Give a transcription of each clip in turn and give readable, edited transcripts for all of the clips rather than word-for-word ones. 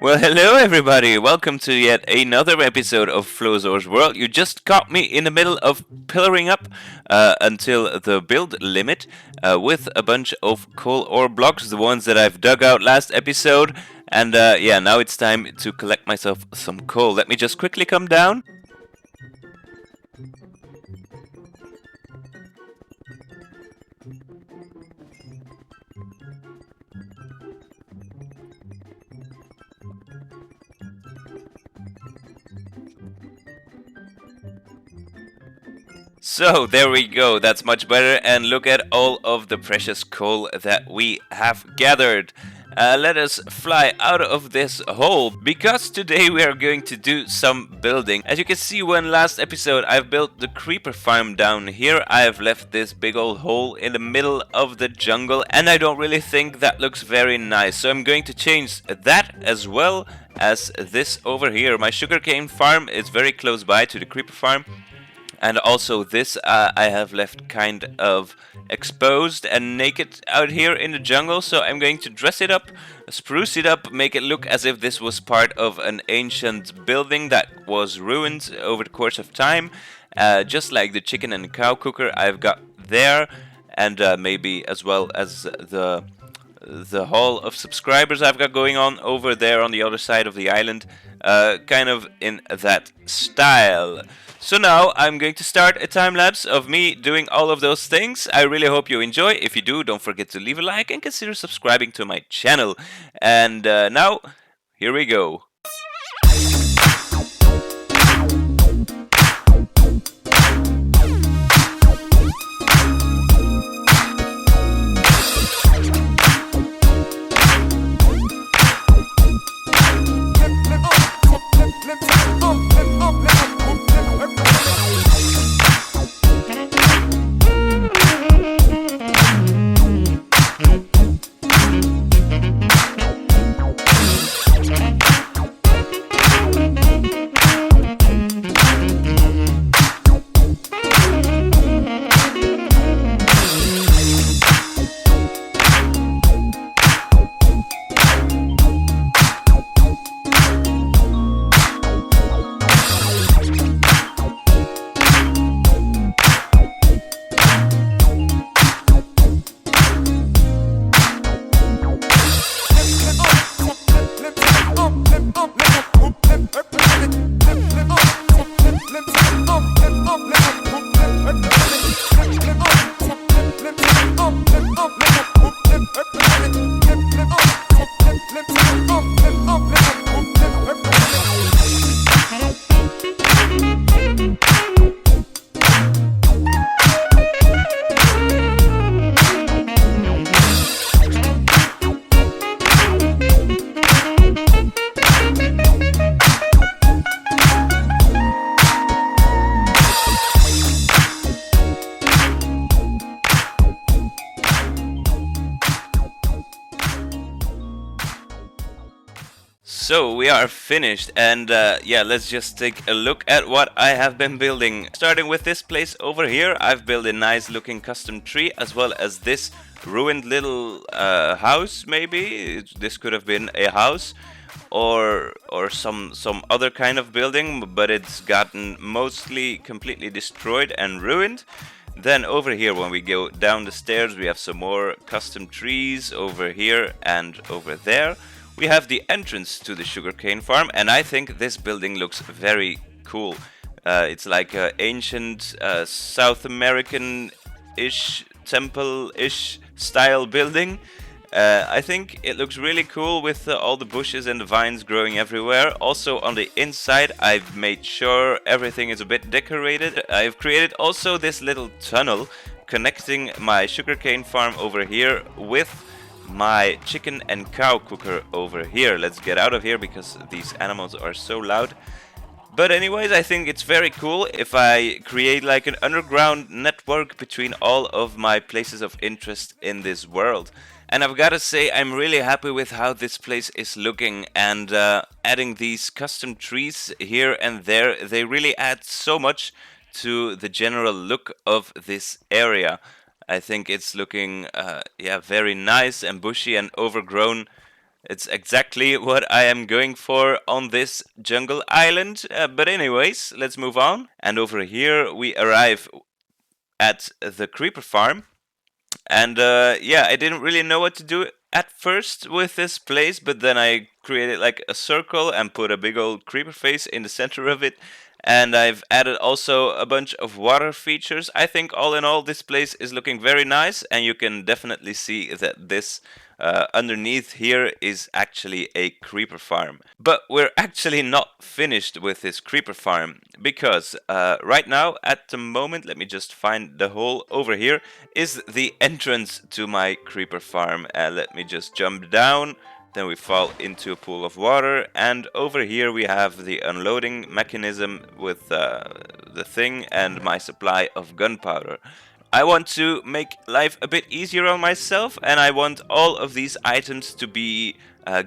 Well, hello everybody. Welcome to yet another episode of Flosor's World. You just caught me in the middle of pillaring up until the build limit with a bunch of coal ore blocks, the ones that I've dug out last episode. And yeah, now it's time to collect myself some coal. Let me just quickly come down. So there we go, that's much better, and look at all of the precious coal that we have gathered. Let us fly out of this hole, because today we are going to do some building. As you can see, when last episode I've built the creeper farm down here, I have left this big old hole in the middle of the jungle, and I don't really think that looks very nice. So I'm going to change that as well as this over here. My sugarcane farm is very close by to the creeper farm. And also this I have left kind of exposed and naked out here in the jungle. So I'm going to dress it up, spruce it up, make it look as if this was part of an ancient building that was ruined over the course of time. Just like the chicken and cow cooker I've got there. And maybe as well as the hall of subscribers I've got going on over there on the other side of the island. Kind of in that style. So now I'm going to start a time lapse of me doing all of those things. I really hope you enjoy. If you do, don't forget to leave a like and consider subscribing to my channel. And now, here we go. So we are finished, and yeah, let's just take a look at what I have been building. Starting with this place over here, I've built a nice looking custom tree, as well as this ruined little house. Maybe this could have been a house or some other kind of building, but it's gotten mostly completely destroyed and ruined. Then over here, when we go down the stairs, we have some more custom trees over here and over there. We have the entrance to the sugarcane farm, and I think this building looks very cool. It's like an ancient South American-ish, temple-ish style building. I think it looks really cool with all the bushes and the vines growing everywhere. Also on the inside, I've made sure everything is a bit decorated. I've created also this little tunnel connecting my sugarcane farm over here with my chicken and cow cooker over here. Let's get out of here because these animals are so loud. But anyways, I think it's very cool if I create like an underground network between all of my places of interest in this world. And I've got to say, I'm really happy with how this place is looking, and adding these custom trees here and there, they really add so much to the general look of this area. I think it's looking yeah, very nice and bushy and overgrown It's exactly what I am going for on this jungle island. But anyways, let's move on. And over here we arrive at the creeper farm. And yeah, I didn't really know what to do at first with this place, but then I created like a circle and put a big old creeper face in the center of it. And I've added also a bunch of water features. I think all in all, this place is looking very nice, and you can definitely see that this underneath here is actually a creeper farm. But we're actually not finished with this creeper farm because right now, at the moment, let me just find the hole over here, is the entrance to my creeper farm. Let me just jump down. Then we fall into a pool of water, and over here we have the unloading mechanism with the thing and my supply of gunpowder. I want to make life a bit easier on myself, and I want all of these items to be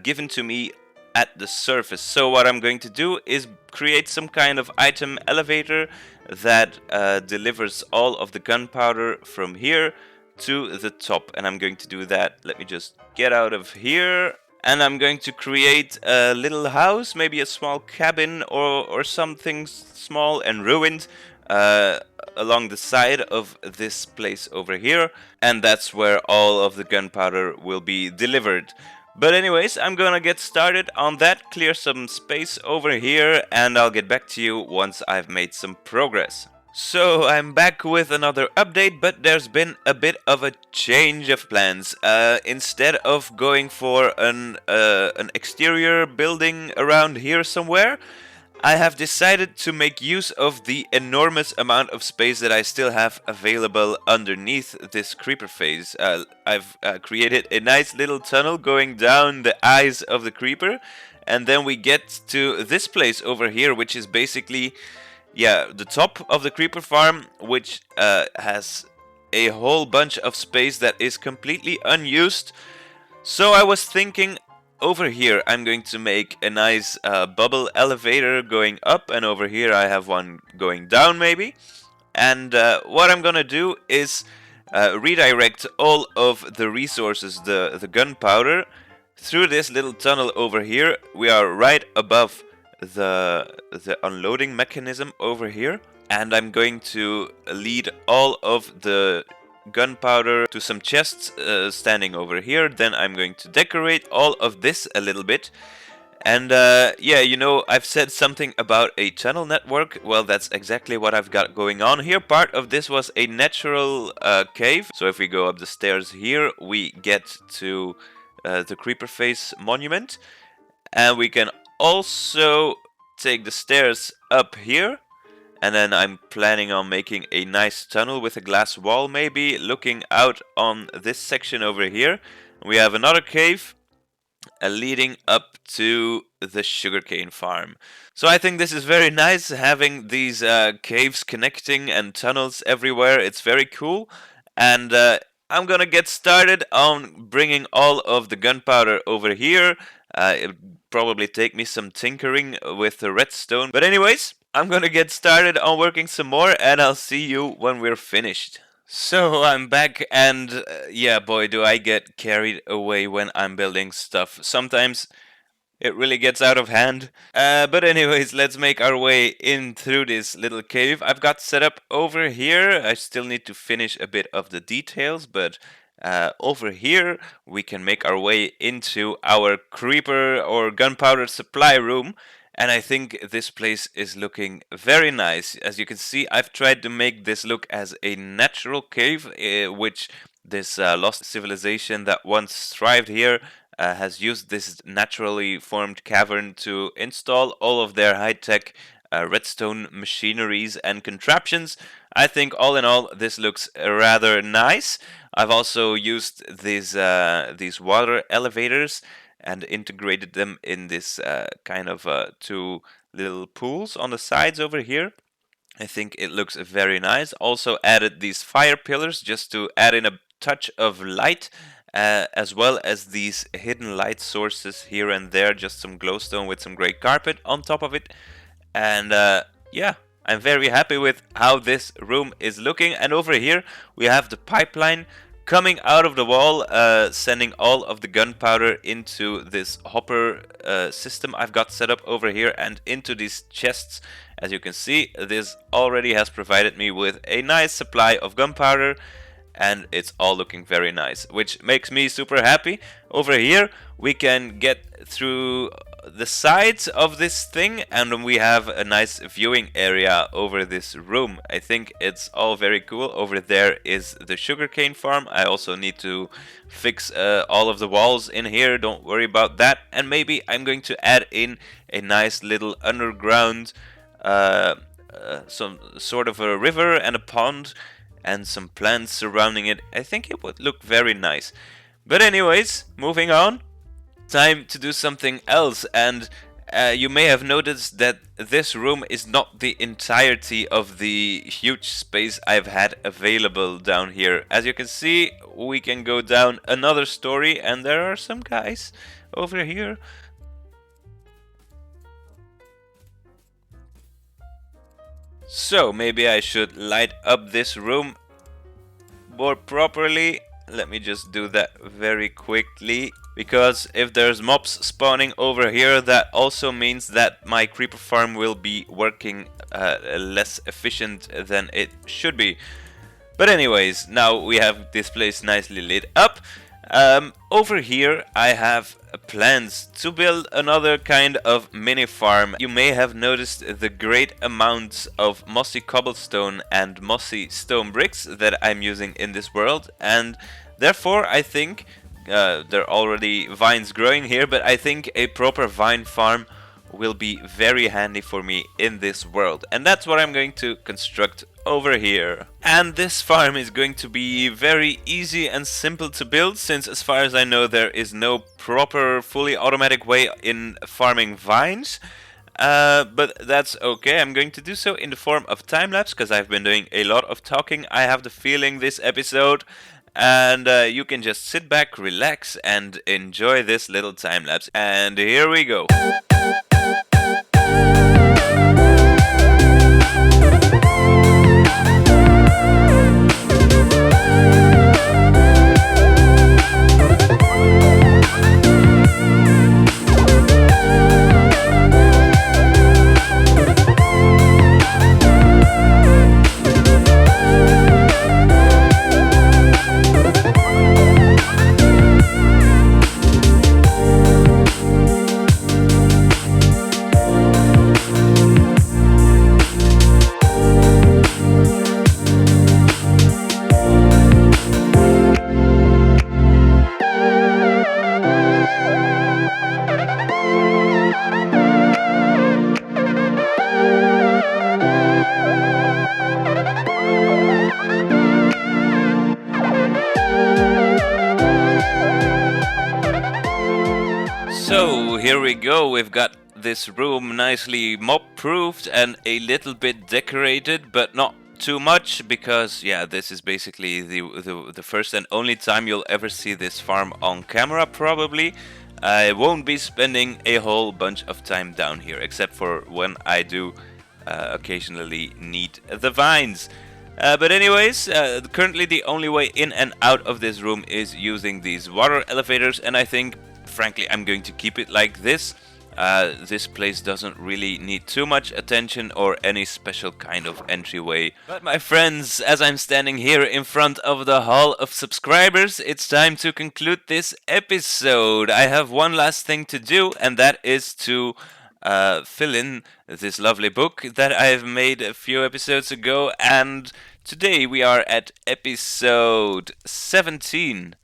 given to me at the surface. So what I'm going to do is create some kind of item elevator that delivers all of the gunpowder from here to the top, and I'm going to do that. Let me just get out of here. And I'm going to create a little house, maybe a small cabin or something small and ruined uh, along the side of this place over here. And that's where all of the gunpowder will be delivered. But anyways, I'm gonna get started on that, clear some space over here, and I'll get back to you once I've made some progress. So I'm back with another update, but there's been a bit of a change of plans. Instead of going for an exterior building around here somewhere, I have decided to make use of the enormous amount of space that I still have available underneath this creeper phase. I've created a nice little tunnel going down the eyes of the creeper, and then we get to this place over here, which is basically, yeah, the top of the creeper farm, which has a whole bunch of space that is completely unused. So I was thinking, over here I'm going to make a nice bubble elevator going up, and over here I have one going down maybe. And what I'm gonna do is redirect all of the resources, the gunpowder, through this little tunnel over here. We are right above the unloading mechanism over here, and I'm going to lead all of the gunpowder to some chests standing over here. Then I'm going to decorate all of this a little bit. And yeah, you know, I've said something about a tunnel network. Well, that's exactly what I've got going on here. Part of this was a natural cave. So if we go up the stairs here, we get to the creeper face monument. And we can also take the stairs up here. And then I'm planning on making a nice tunnel with a glass wall, maybe looking out on this section over here. We have another cave leading up to the sugarcane farm. So I think this is very nice, having these caves connecting and tunnels everywhere. It's very cool. And I'm gonna get started on bringing all of the gunpowder over here. It'll probably take me some tinkering with the redstone. But anyways, I'm gonna get started on working some more, and I'll see you when we're finished. So I'm back, and yeah, boy, do I get carried away when I'm building stuff. Sometimes it really gets out of hand. But anyways, let's make our way in through this little cave I've got set up over here. I still need to finish a bit of the details, but over here we can make our way into our creeper or gunpowder supply room. And I think this place is looking very nice. As you can see, I've tried to make this look as a natural cave, which this lost civilization that once thrived here has used this naturally formed cavern to install all of their high-tech redstone machineries and contraptions. I think all in all, this looks rather nice. I've also used these water elevators and integrated them in this kind of two little pools on the sides over here. I think it looks very nice. Also added these fire pillars just to add in a touch of light, as well as these hidden light sources here and there, just some glowstone with some gray carpet on top of it. And yeah, I'm very happy with how this room is looking. And over here we have the pipeline coming out of the wall, sending all of the gunpowder into this hopper system I've got set up over here and into these chests. As you can see, this already has provided me with a nice supply of gunpowder, and it's all looking very nice, which makes me super happy. Over here we can get through the sides of this thing, and we have a nice viewing area over this room. I think it's all very cool. Over there is the sugarcane farm. I also need to fix all of the walls in here, don't worry about that. And maybe I'm going to add in a nice little underground some sort of a river and a pond and some plants surrounding it. I think it would look very nice. But anyways, moving on. Time to do something else, and you may have noticed that this room is not the entirety of the huge space I've had available down here. As you can see, we can go down another story, and there are some guys over here. So maybe I should light up this room more properly. Let me just do that very quickly, because if there's mobs spawning over here, that also means that my creeper farm will be working less efficient than it should be. But anyways, now we have this place nicely lit up. Over here I have plans to build another kind of mini farm. You may have noticed the great amounts of mossy cobblestone and mossy stone bricks that I'm using in this world, and therefore I think there are already vines growing here, but I think a proper vine farm will be very handy for me in this world, and that's what I'm going to construct over here. And this farm is going to be very easy and simple to build, since as far as I know there is no proper fully automatic way in farming vines. But that's okay. I'm going to do so in the form of time-lapse, because I've been doing a lot of talking, I have the feeling, this episode. And you can just sit back, relax, and enjoy this little time-lapse. And here we go. So here we go, we've got this room nicely mob-proofed and a little bit decorated, but not too much, because yeah, this is basically the first and only time you'll ever see this farm on camera, probably. I won't be spending a whole bunch of time down here, except for when I do occasionally need the vines. But anyways, currently the only way in and out of this room is using these water elevators, and I think frankly I'm going to keep it like this. This place doesn't really need too much attention or any special kind of entryway. But my friends, as I'm standing here in front of the hall of subscribers, it's time to conclude this episode. I have one last thing to do, and that is to fill in this lovely book that I've made a few episodes ago, and today we are at episode 17.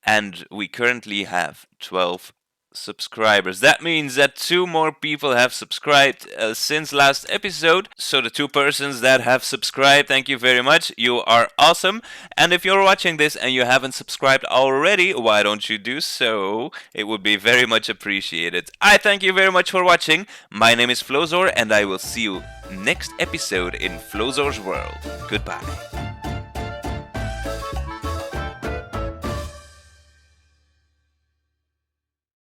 And we currently have 12 subscribers. That means that 2 more people have subscribed since last episode. So the 2 persons that have subscribed, thank you very much. You are awesome. And if you're watching this and you haven't subscribed already, why don't you do so? It would be very much appreciated. I thank you very much for watching. My name is Flosor, and I will see you next episode in Flosor's World. Goodbye.